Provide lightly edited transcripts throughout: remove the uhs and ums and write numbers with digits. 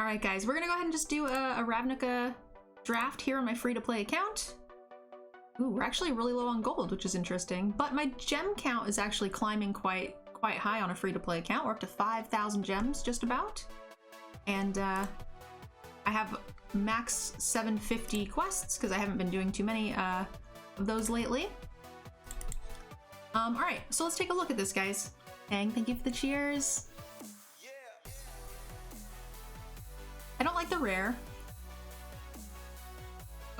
Alright guys, we're gonna go ahead and just do a Ravnica draft here on my free-to-play account. Ooh, we're actually really low on gold, which is interesting. But my gem count is actually climbing quite high on a free-to-play account. We're up to 5,000 gems, just about. And I have max 750 quests, because I haven't been doing too many of those lately. Alright, so let's take a look at this, guys. Dang, thank you for the cheers. I don't like the rare.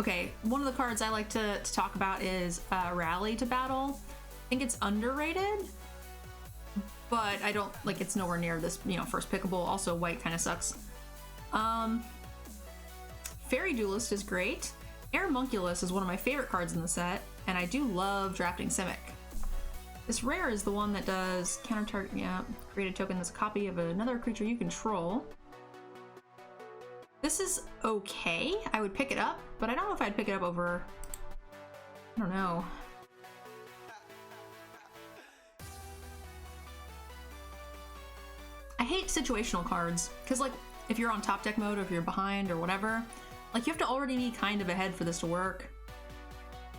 Okay, one of the cards I like to talk about is Rally to Battle. I think it's underrated, but I don't, like, it's nowhere near this, you know, first pickable. Also, white kind of sucks. Fairy Duelist is great. Airmunculus is one of my favorite cards in the set, and I do love drafting Simic. This rare is the one that does counter target, yeah, create a token that's a copy of another creature you control. This is okay. I would pick it up, but I don't know if I'd pick it up over, I don't know. I hate situational cards, because like, if you're on top deck mode or if you're behind or whatever, like you have to already be kind of ahead for this to work.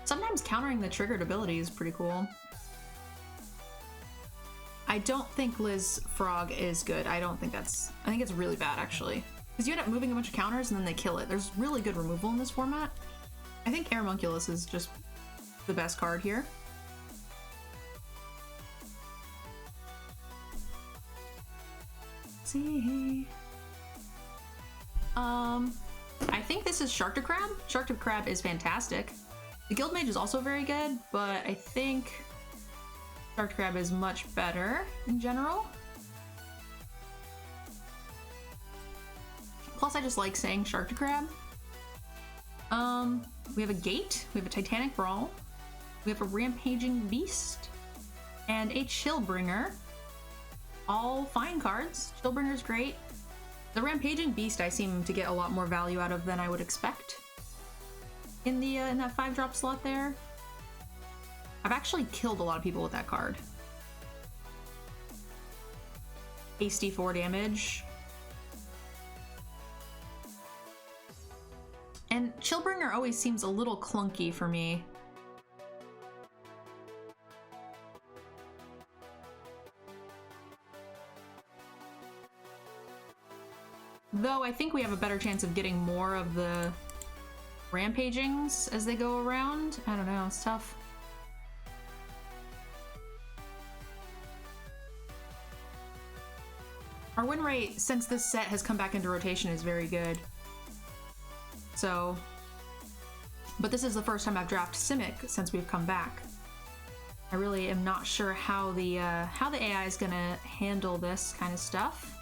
Sometimes countering the triggered ability is pretty cool. I don't think Liz Frog is good. I think it's really bad actually. Because you end up moving a bunch of counters and then they kill it. There's really good removal in this format. I think Airmunculus is just the best card here. Let's see. I think this is Shark to Crab. Shark to Crab is fantastic. The Guild Mage is also very good, but I think Shark to Crab is much better in general. Plus, I just like saying Shark to Crab. We have a Gate, we have a Titanic Brawl, we have a Rampaging Beast, and a Chillbringer. All fine cards. Chillbringer's great. The Rampaging Beast I seem to get a lot more value out of than I would expect in the in that 5-drop slot there. I've actually killed a lot of people with that card. Hasty 4 damage. And Chillbringer always seems a little clunky for me. Though I think we have a better chance of getting more of the Rampagings as they go around. I don't know, it's tough. Our win rate since this set has come back into rotation is very good. So, but this is the first time I've drafted Simic since we've come back. I really am not sure how the AI is gonna handle this kind of stuff.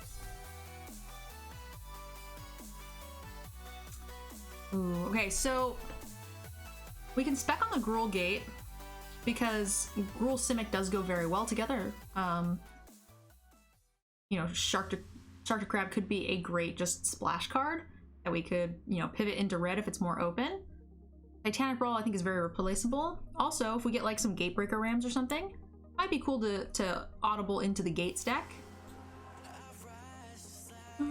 Ooh, okay, so we can spec on the Gruul Gate because Gruul Simic does go very well together. You know, Shark to Crab could be a great just splash card that we could, you know, pivot into red if it's more open. Titanic Brawl I think is very replaceable. Also, if we get like some Gatebreaker Rams or something, it might be cool to audible into the Gate stack. I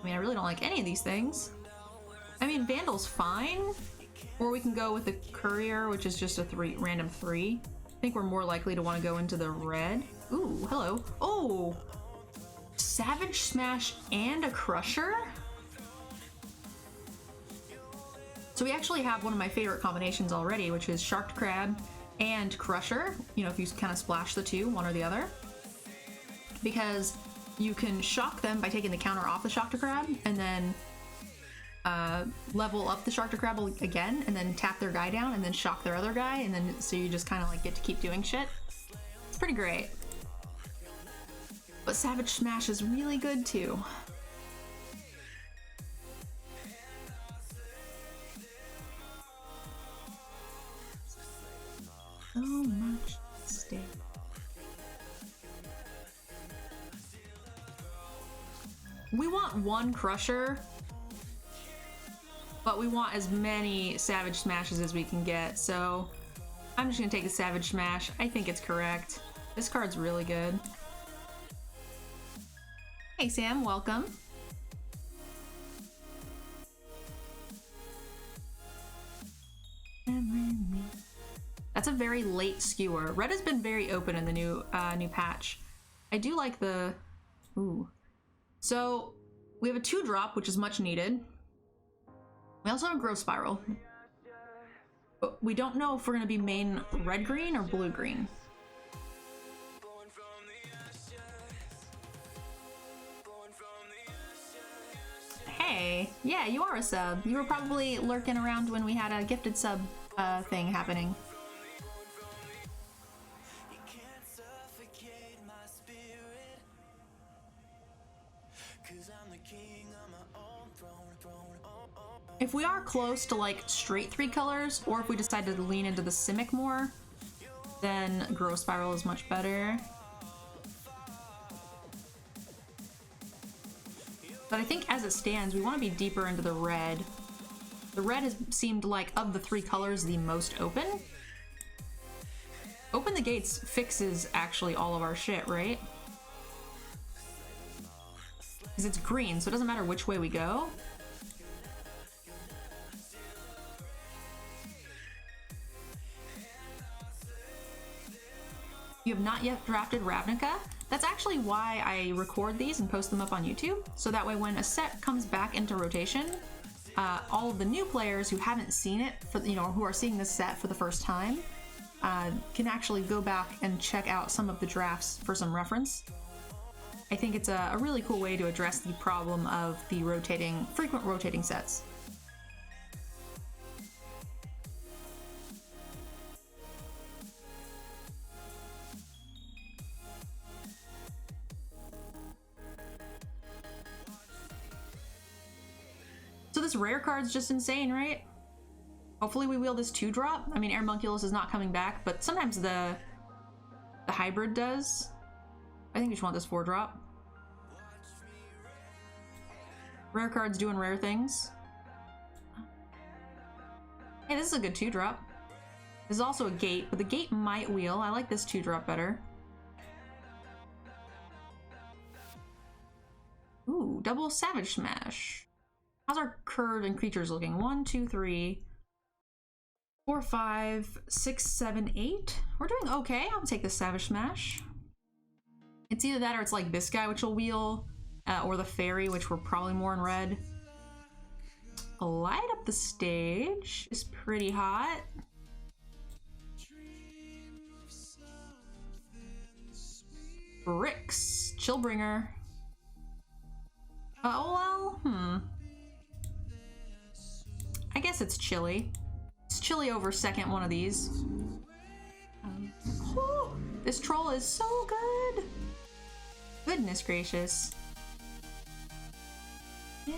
mean, I really don't like any of these things. I mean, Vandal's fine. Or we can go with the Courier, which is just a random 3. I think we're more likely to want to go into the red. Ooh, hello. Oh! Savage Smash and a Crusher? So we actually have one of my favorite combinations already, which is Shark to Crab and Crusher. You know, if you kind of splash the two, one or the other. Because you can shock them by taking the counter off the Shark to Crab, and then level up the Shark to Crab again, and then tap their guy down, and then shock their other guy, and then so you just kind of like get to keep doing shit. It's pretty great. But Savage Smash is really good too. So much stake. We want one Crusher, but we want as many Savage Smashes as we can get, so I'm just gonna take the Savage Smash. I think it's correct. This card's really good. Hey Sam, welcome. That's a very late skewer. Red has been very open in the new patch. I do like the... Ooh. So, we have a 2-drop, which is much needed. We also have a Growth Spiral. But we don't know if we're going to be main red-green or blue-green. Hey, yeah, you are a sub. You were probably lurking around when we had a gifted sub thing happening. If we are close to like straight 3 colors, or if we decide to lean into the Simic more, then Growth Spiral is much better. But I think as it stands, we want to be deeper into the red. The red has seemed like, of the 3 colors, the most open. Open the Gates fixes actually all of our shit, right? Because it's green, so it doesn't matter which way we go. You have not yet drafted Ravnica. That's actually why I record these and post them up on YouTube. So that way when a set comes back into rotation, all of the new players who haven't seen it, who are seeing this set for the first time, can actually go back and check out some of the drafts for some reference. I think it's a really cool way to address the problem of the frequent rotating sets. So this rare card's just insane, right? Hopefully we wheel this 2-drop. I mean, Airmunculus is not coming back, but sometimes the hybrid does. I think we just want this 4-drop. Rare cards doing rare things. Hey, this is a good 2-drop. This is also a gate, but the gate might wheel. I like this 2-drop better. Ooh, double Savage Smash. How's our curve and creatures looking? 1, 2, 3, 4, 5, 6, 7, 8. We're doing okay. I'll take the Savage Smash. It's either that or it's like this guy, which will wheel, or the fairy, which we're probably more in red. Light Up the Stage is pretty hot. Bricks, Chillbringer. Oh well, I guess it's chilly. It's chilly over second one of these. This troll is so good. Goodness gracious. Yeah.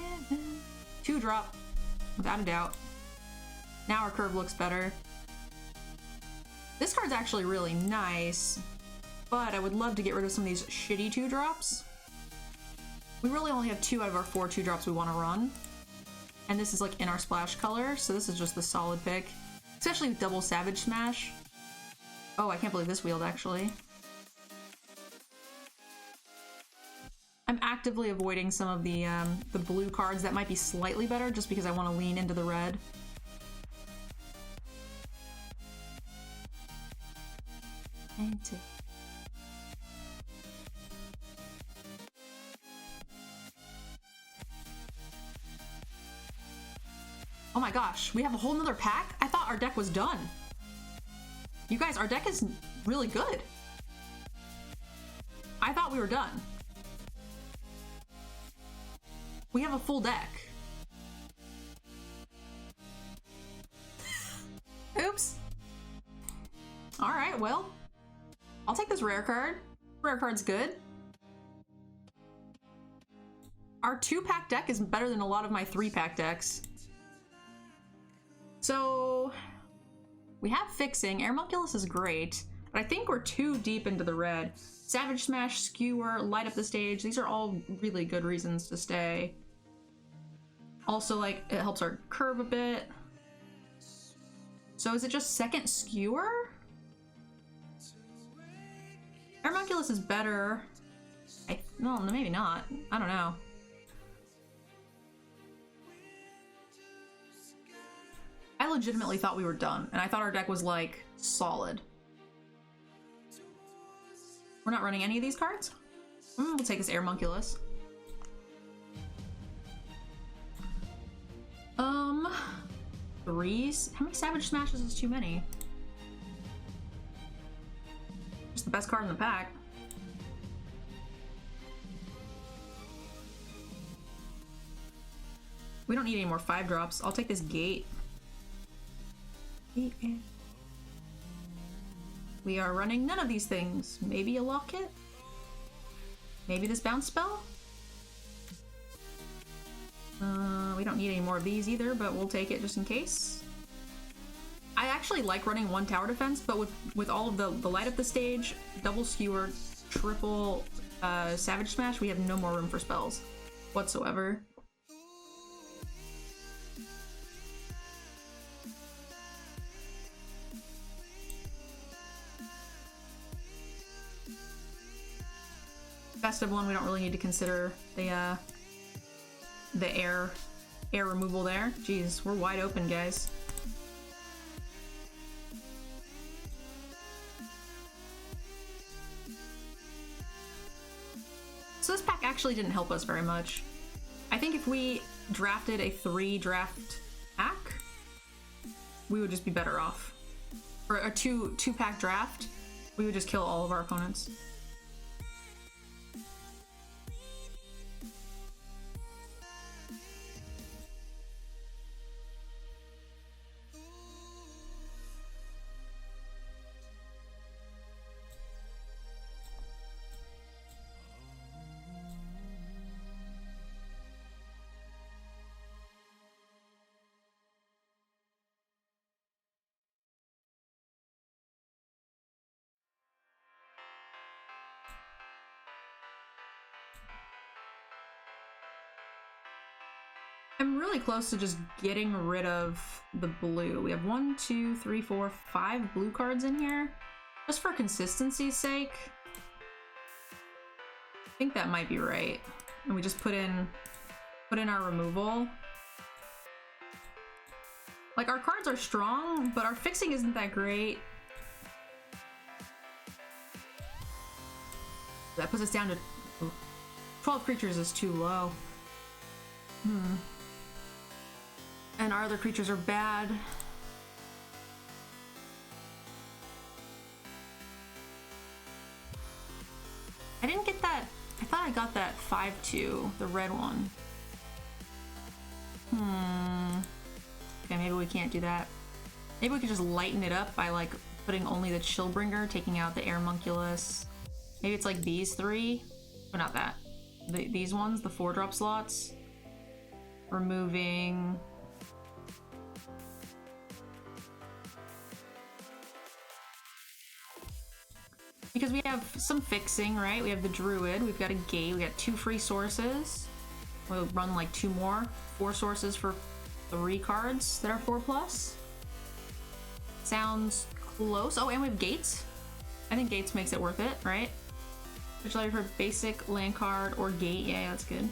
2-drop, without a doubt. Now our curve looks better. This card's actually really nice, but I would love to get rid of some of these shitty 2-drops. We really only have 2 out of our 4 2-drops we want to run. And this is like in our splash color, so this is just the solid pick. Especially with double Savage Smash. Oh, I can't believe this wheeled actually. I'm actively avoiding some of the blue cards that might be slightly better just because I want to lean into the red. Oh my gosh, we have a whole nother pack? I thought our deck was done. You guys, our deck is really good. I thought we were done. We have a full deck. Oops. Alright, well. I'll take this rare card. Rare card's good. Our 2-pack deck is better than a lot of my 3-pack decks. So, we have fixing. Airmunculus is great, but I think we're too deep into the red. Savage Smash, Skewer, Light Up the Stage, these are all really good reasons to stay. Also, like, it helps our curve a bit. So is it just second skewer? Homunculus is better. No, maybe not. I don't know. I legitimately thought we were done, and I thought our deck was, like, solid. We're not running any of these cards? We'll take this Homunculus. Threes? How many Savage Smashes is too many? Just the best card in the pack. We don't need any more 5-drops. I'll take this Gate. We are running none of these things. Maybe a Locket? Maybe this Bounce Spell? We don't need any more of these either, but we'll take it just in case. I actually like running 1 tower defense, but with all of the light up the stage, double skewer, triple Savage Smash, we have no more room for spells whatsoever. Festive one, we don't really need to consider the air removal there. Jeez, we're wide open, guys. So this pack actually didn't help us very much. I think if we drafted a 3-draft pack, we would just be better off. Or a two-pack draft, we would just kill all of our opponents. I'm really close to just getting rid of the blue. We have 1, 2, 3, 4, 5 blue cards in here. Just for consistency's sake. I think that might be right. And we just put in our removal. Like, our cards are strong, but our fixing isn't that great. That puts us down to 12 creatures is too low. And our other creatures are bad. I didn't get that. I thought I got that 5/2, the red one. Okay, maybe we can't do that. Maybe we could just lighten it up by, like, putting only the Chillbringer, taking out the Homunculus. Maybe it's like these 3. Or not that. These ones, the 4-drop slots. Removing... Because we have some fixing, right? We have the Druid, we've got a Gate, we got 2 free sources. We'll run like 2 more. 4 sources for 3 cards that are 4+. Sounds close. Oh, and we have Gates. I think Gates makes it worth it, right? Which allows for basic land card or Gate. Yeah, that's good.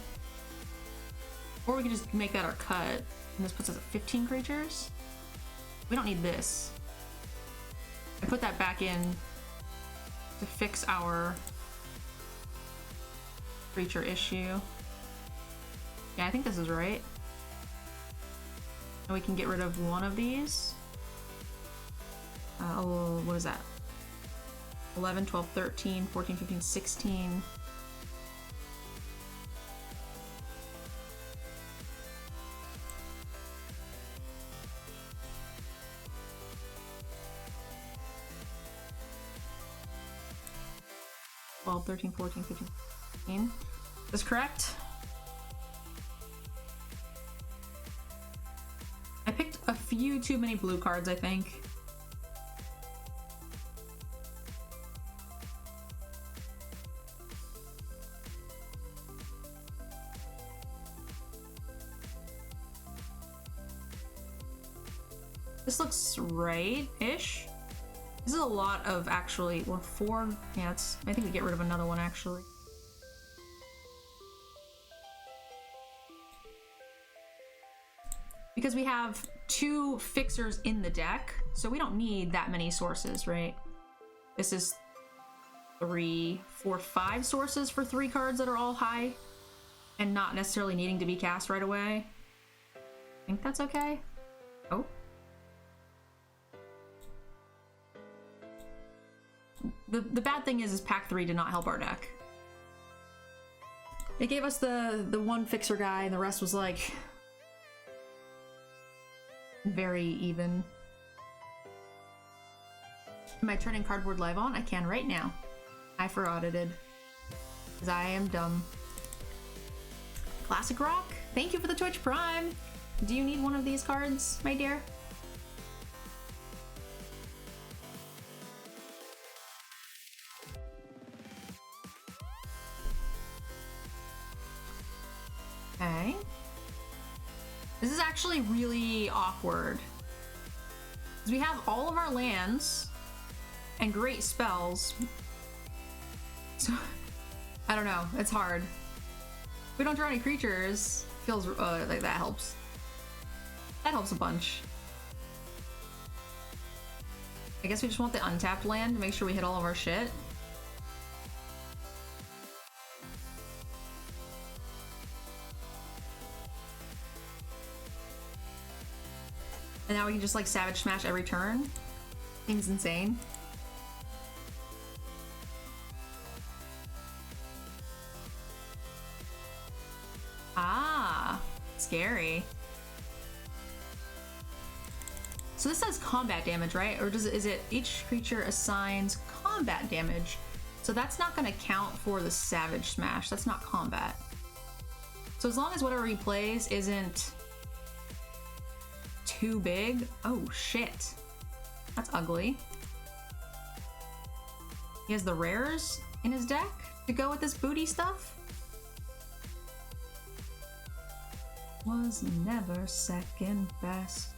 Or we could just make that our cut. And this puts us at 15 creatures. We don't need this. I put that back in to fix our creature issue. Yeah, I think this is right. And we can get rid of one of these. Oh, what is that? 11, 12, 13, 14, 15, 16. Well, 13, 14, 15, 16. Is this correct? I picked a few too many blue cards, I think. This looks right-ish. This is a lot of actually, or 4, yeah, it's, I think we get rid of another one actually. Because we have 2 fixers in the deck, so we don't need that many sources, right? This is 3, 4, 5 sources for 3 cards that are all high and not necessarily needing to be cast right away. I think that's okay. Oh. The bad thing is pack 3 did not help our deck. It gave us the 1 fixer guy and the rest was like very even. Am I turning cardboard live on? I can right now. I forgot-ed. Because I am dumb. Classic Rock, thank you for the Twitch Prime. Do you need one of these cards, my dear? Okay. This is actually really awkward. Because we have all of our lands and great spells. So, I don't know, it's hard. If we don't draw any creatures, feels like that helps. That helps a bunch. I guess we just want the untapped land to make sure we hit all of our shit. And now we can just like Savage Smash every turn. Seems insane. Ah, scary. So this says combat damage, right? Or is it each creature assigns combat damage? So that's not gonna count for the Savage Smash. That's not combat. So as long as whatever he plays isn't too big. Oh shit. That's ugly. He has the rares in his deck to go with this booty stuff. Was never second best.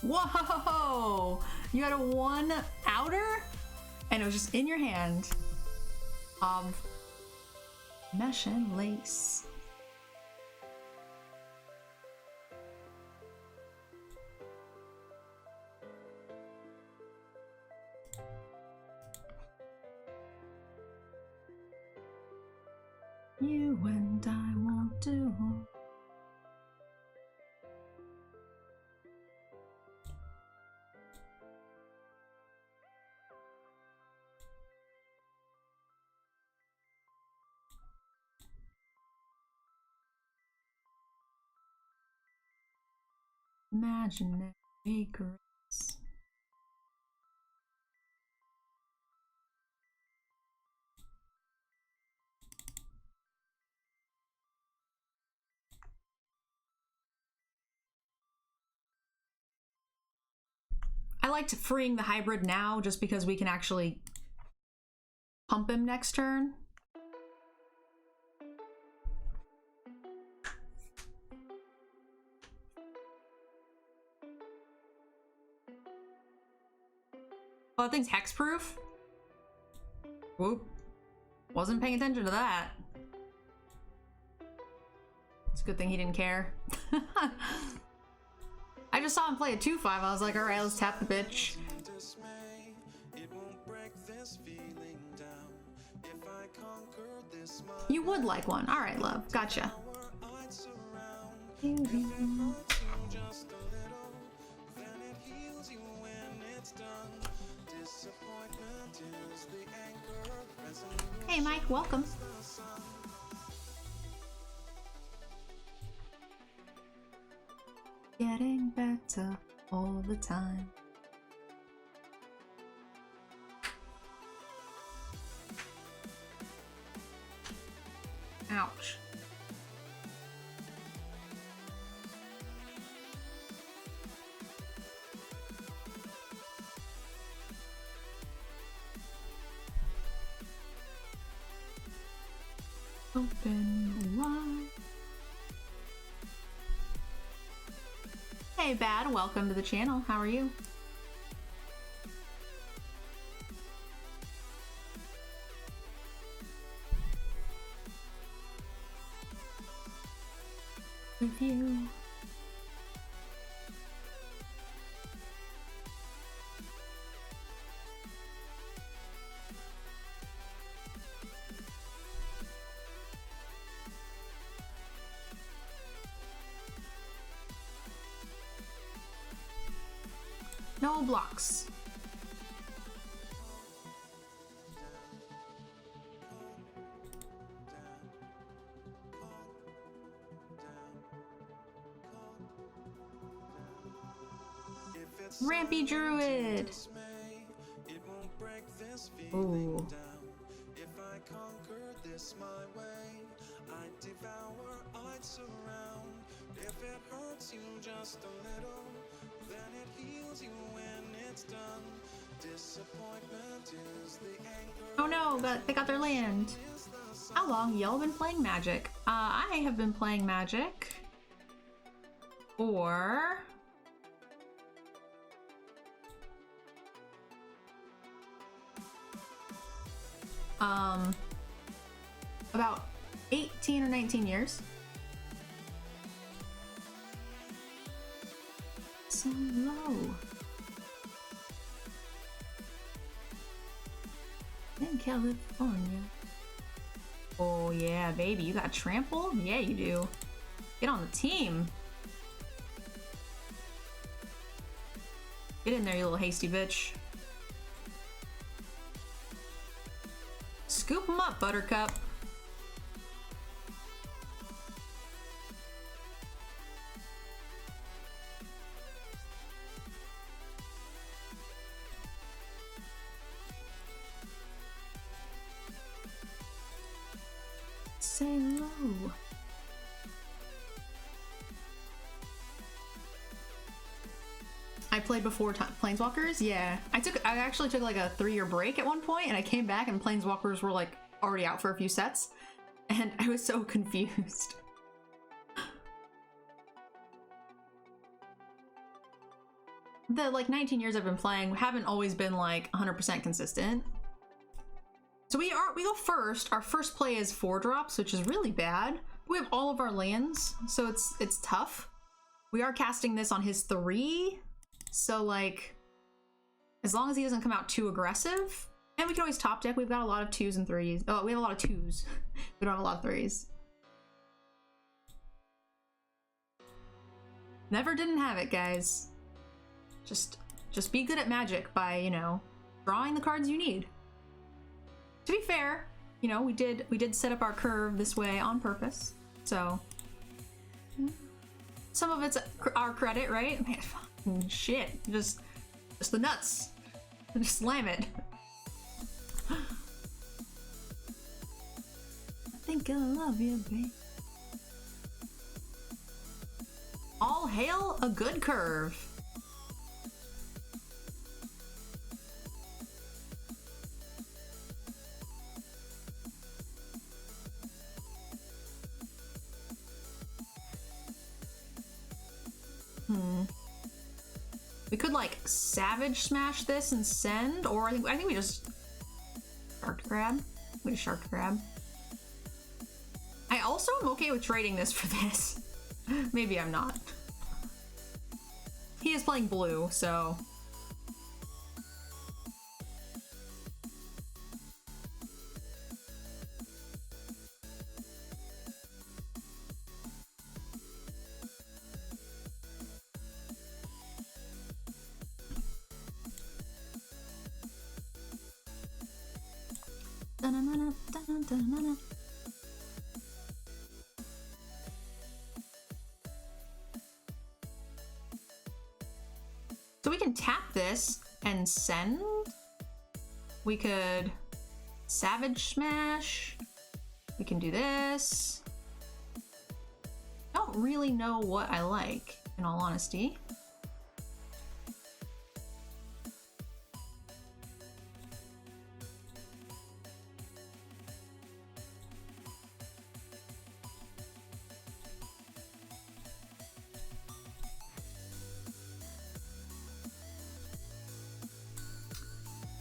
Whoa! You had a 1 outer and it was just in your hand of mesh and lace. You and I won't do. Imaginary grace. I liked freeing the hybrid now just because we can actually pump him next turn. Oh, that thing's hexproof? Whoop. Wasn't paying attention to that. It's a good thing he didn't care. I just saw him play a 2/5. I was like, alright, let's tap the bitch. You would like one. Alright, love. Gotcha. Hey, Mike, welcome. Getting better all the time. Ouch. Open wide. Hey, Bad, welcome to the channel. How are you? Review. No blocks. Rampy Druid. Ooh. If I conquer this my way, I devour, I surround. If it hurts you just a little, then it heals you when it's done. Disappointment is the anchor. Oh no, but they got their land. How long y'all been playing Magic? I have been playing Magic for about 18 or 19 years. So low. In California. Oh yeah, baby, you got trampled? Yeah, you do. Get on the team. Get in there, you little hasty bitch. Scoop them up, Buttercup. Say low. I played before Planeswalkers. Yeah, I actually took like a 3-year break at one point, and I came back and Planeswalkers were like already out for a few sets, and I was so confused. The like 19 years I've been playing haven't always been like 100% consistent. So we go first. Our first play is 4 drops, which is really bad. We have all of our lands, so it's tough. We are casting this on his 3, so like as long as he doesn't come out too aggressive, and we can always top deck. We've got a lot of 2s and 3s. Oh, we have a lot of 2s. We don't have a lot of 3s. Never didn't have it, guys. Just be good at Magic by, you know, drawing the cards you need. To be fair, you know, we did set up our curve this way on purpose, so some of it's our credit, right? Man, fucking shit, just the nuts, just slam it. I think I love you, babe. All hail a good curve. We could like Savage Smash this and send, or I think we just Shark Grab. We just Shark Grab. I also am okay with trading this for this. Maybe I'm not. He is playing blue, so. So we can tap this and send. We could Savage Smash. We can do this. I don't really know what I like, in all honesty.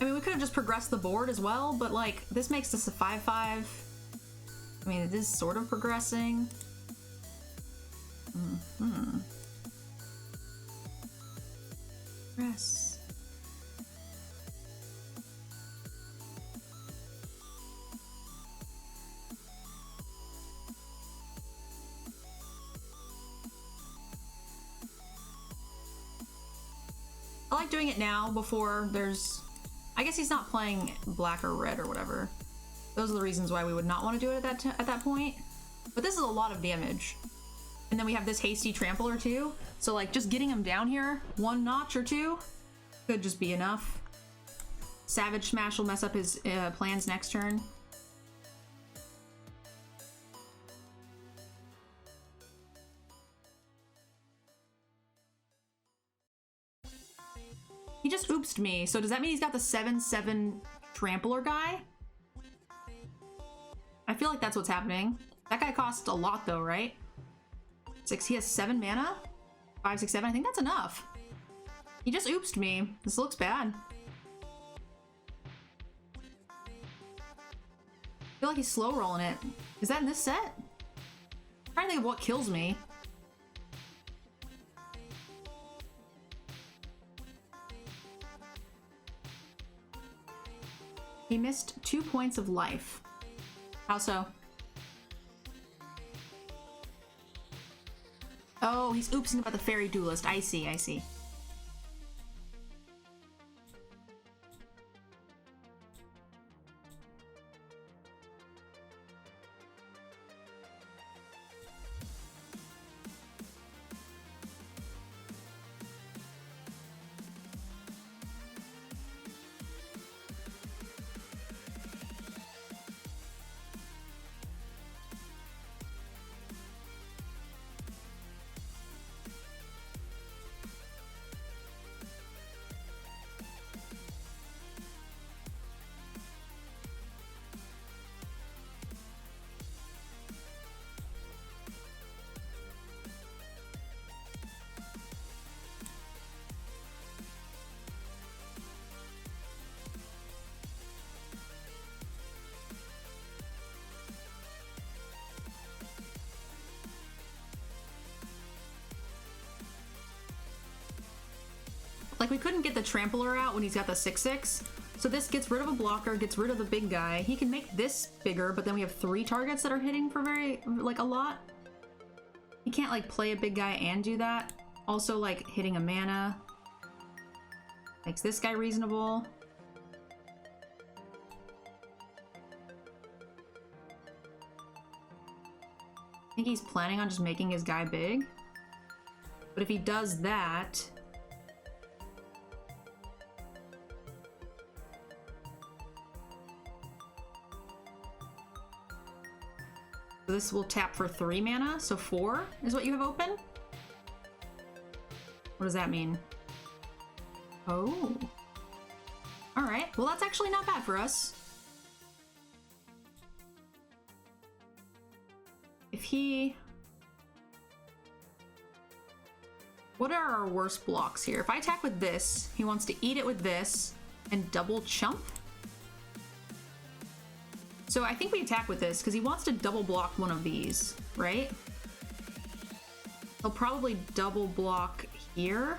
I mean, we could have just progressed the board as well, but like, this makes this a 5-5. I mean, it is sort of progressing. Press. I like doing it now before there's... I guess he's not playing black or red or whatever. Those are the reasons why we would not want to do it at that point. But this is a lot of damage. And then we have this hasty trampler too. So like just getting him down here, 1 notch or 2, could just be enough. Savage Smash will mess up his plans next turn. He just oopsed me, so does that mean he's got the 7/7 trampler guy? I feel like that's what's happening. That guy costs a lot though, right? 6, he has 7 mana? 5, 6, 7, I think that's enough. He just oopsed me. This looks bad. I feel like he's slow rolling it. Is that in this set? I'm trying to think of what kills me. He missed 2 points of life. How so? Oh, he's oopsing about the Fairy Duelist. I see, I see. Like, we couldn't get the Trampler out when he's got the 6/6. So this gets rid of a blocker, gets rid of the big guy. He can make this bigger, but then we have 3 targets that are hitting for like, a lot. He can't, like, play a big guy and do that. Also, like, hitting a mana makes this guy reasonable. I think he's planning on just making his guy big. But if he does that... this will tap for 3 mana, so 4 is what you have open? What does that mean? Oh. Alright, well that's actually not bad for us. If he... what are our worst blocks here? If I attack with this, he wants to eat it with this and double chump? So I think we attack with this because he wants to double block one of these, right? He'll probably double block here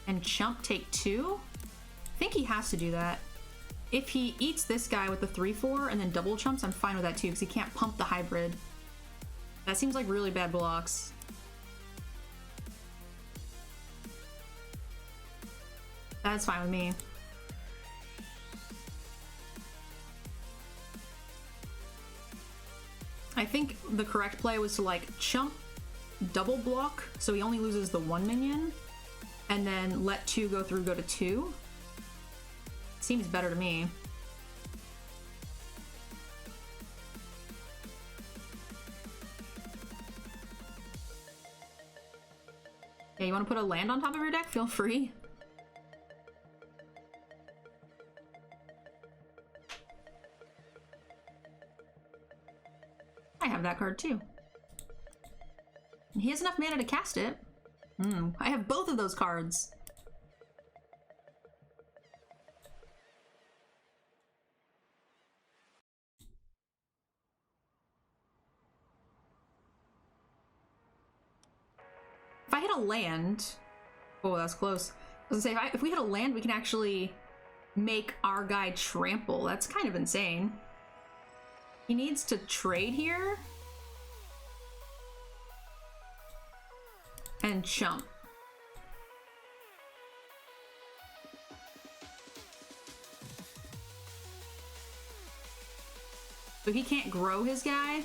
and chump take 2. I think he has to do that. If he eats this guy with the 3/4 and then double chumps, I'm fine with that too because he can't pump the hybrid. That seems like really bad blocks. That's fine with me. I think the correct play was to like chump, double block, so he only loses the 1 minion, and then let 2 go through, go to 2. Seems better to me. Yeah, you want to put a land on top of your deck? Feel free. I have that card too. And he has enough mana to cast it. I have both of those cards. I hit a land... Oh, that's close. I was gonna say, if we hit a land, we can actually make our guy trample. That's kind of insane. He needs to trade here. And chump. So he can't grow his guy.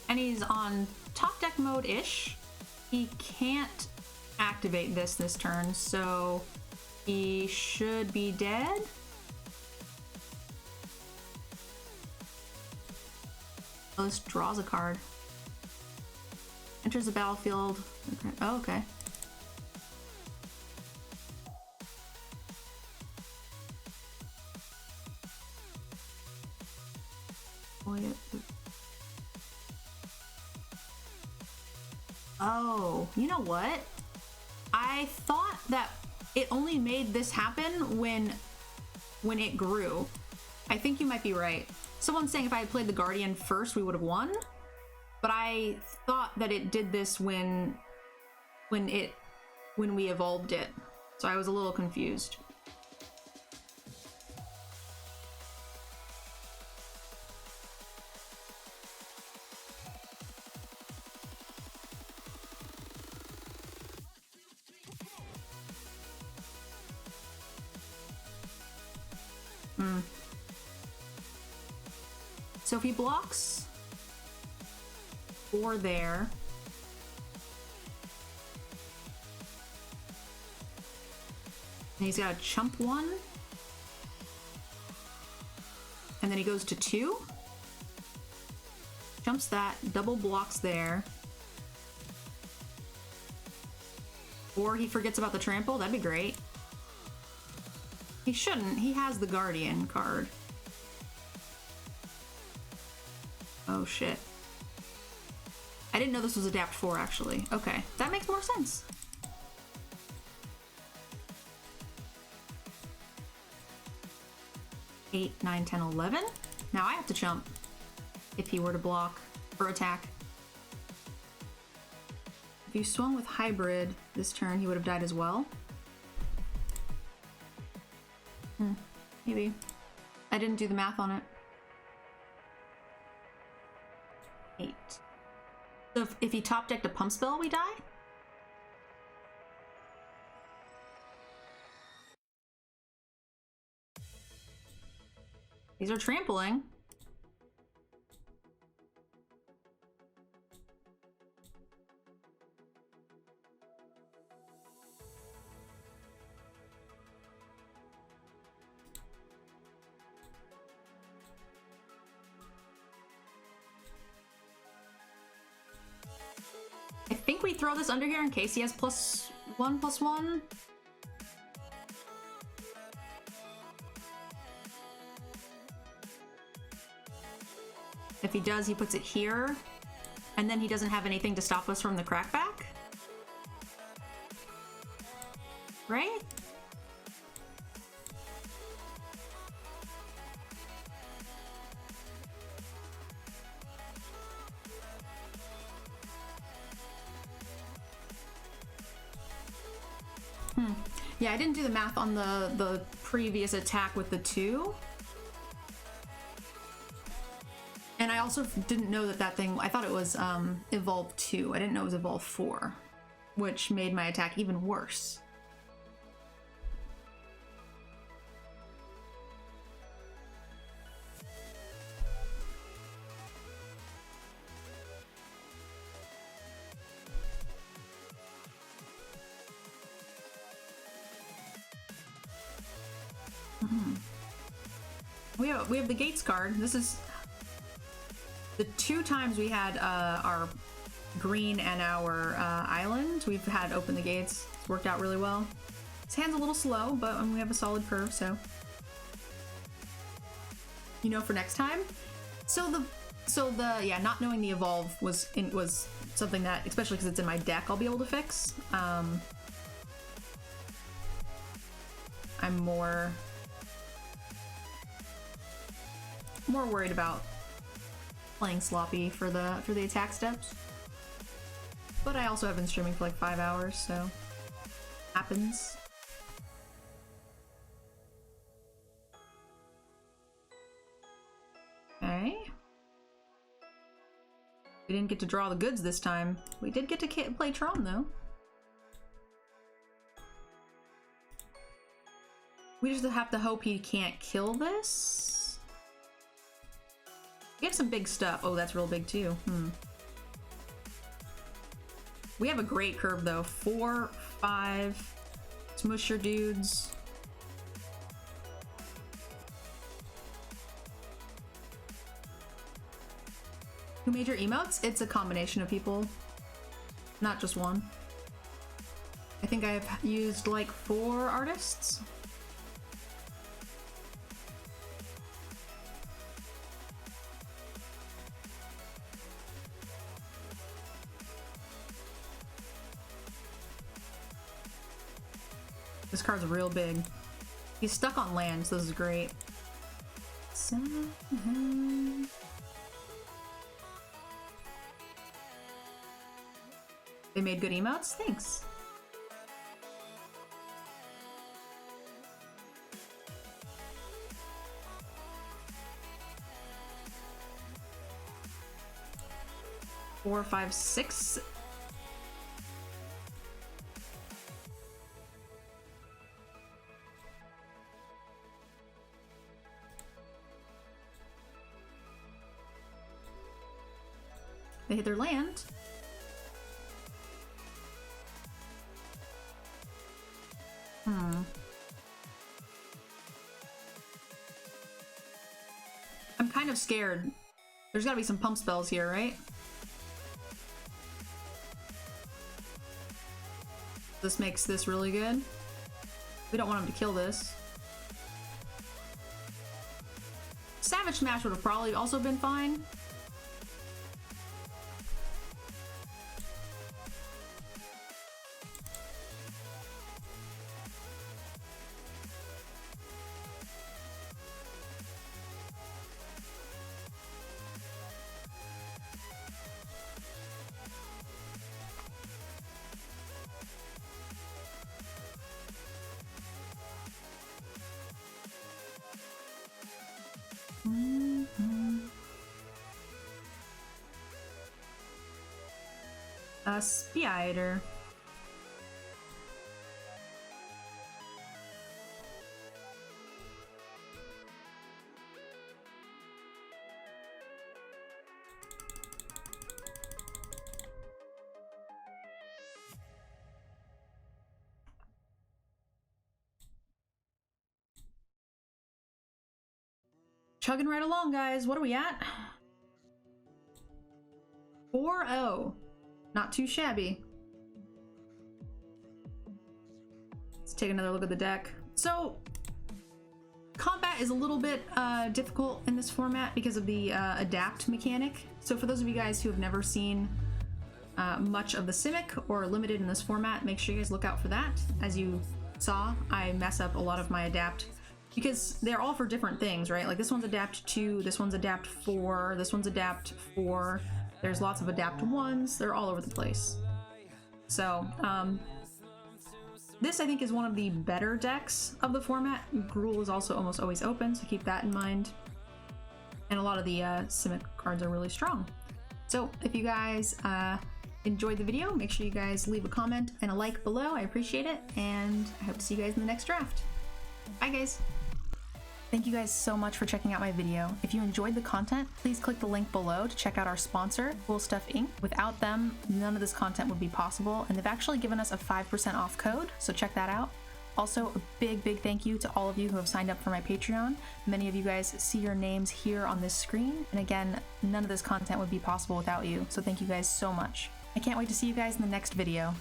And he's on top deck mode-ish. He can't activate this turn, so he should be dead. Oh, this draws a card. Enters the battlefield. Okay. Oh, okay. Oh, you know what? I thought that it only made this happen when it grew. I think you might be right. Someone's saying if I had played the Guardian first, we would have won. But I thought that it did this when we evolved it. So I was a little confused. So if he blocks 4 there, and he's got a chump 1, and then he goes to 2, jumps that, double blocks there, or he forgets about the trample, that'd be great. He shouldn't, he has the Guardian card. Oh shit. I didn't know this was Adapt 4 actually. Okay, that makes more sense. Eight, 9, 10, 11. Now I have to jump if he were to block or attack. If you swung with Hybrid this turn, he would have died as well. Maybe. I didn't do the math on it. 8. So if he top decked a pump spell, we die? These are trampling. I think we throw this under here in case he has +1/+1. If he does, he puts it here, and then he doesn't have anything to stop us from the crackback. Right? Yeah, I didn't do the math on the previous attack with the 2. And I also didn't know that thing, I thought it was Evolve 2. I didn't know it was Evolve 4, which made my attack even worse. We have the Gates card. This is the 2 times we had our green and our island. We've had open the gates. It's worked out really well. His hand's a little slow, but we have a solid curve, so you know for next time. So the yeah, not knowing the evolve was something that, especially because it's in my deck, I'll be able to fix. I'm more more worried about playing sloppy for the attack steps. But I also have been streaming for like 5 hours, so happens. Okay. We didn't get to draw the goods this time. We did get to play Tron though. We just have to hope he can't kill this. We have some big stuff. Oh, that's real big too. We have a great curve though. 4, 5. Smush your dudes. Who made your emotes? It's a combination of people, not just one. I think I have used like 4 artists. This card's real big. He's stuck on land, so this is great. They made good emotes? Thanks. Four, 5, 6. They hit their land. I'm kind of scared. There's gotta be some pump spells here, right? This makes this really good. We don't want him to kill this. Savage Smash would have probably also been fine. Spider. Chugging right along, guys. What are we at? 4-0. Not too shabby. Let's take another look at the deck. So, combat is a little bit difficult in this format because of the adapt mechanic. So for those of you guys who have never seen much of the Simic or limited in this format, make sure you guys look out for that. As you saw, I mess up a lot of my adapt because they're all for different things, right? Like this one's adapt 2, this one's adapt 4, this one's adapt 4. There's lots of adapt 1s. They're all over the place. So, this I think is one of the better decks of the format. Gruul is also almost always open, so keep that in mind. And a lot of the Simic cards are really strong. So, if you guys enjoyed the video, make sure you guys leave a comment and a like below. I appreciate it, and I hope to see you guys in the next draft. Bye, guys! Thank you guys so much for checking out my video. If you enjoyed the content, please click the link below to check out our sponsor, Cool Stuff Inc. Without them, none of this content would be possible, and they've actually given us a 5% off code, so check that out. Also, a big thank you to all of you who have signed up for my Patreon. Many of you guys see your names here on this screen, and again, none of this content would be possible without you, so thank you guys so much. I can't wait to see you guys in the next video.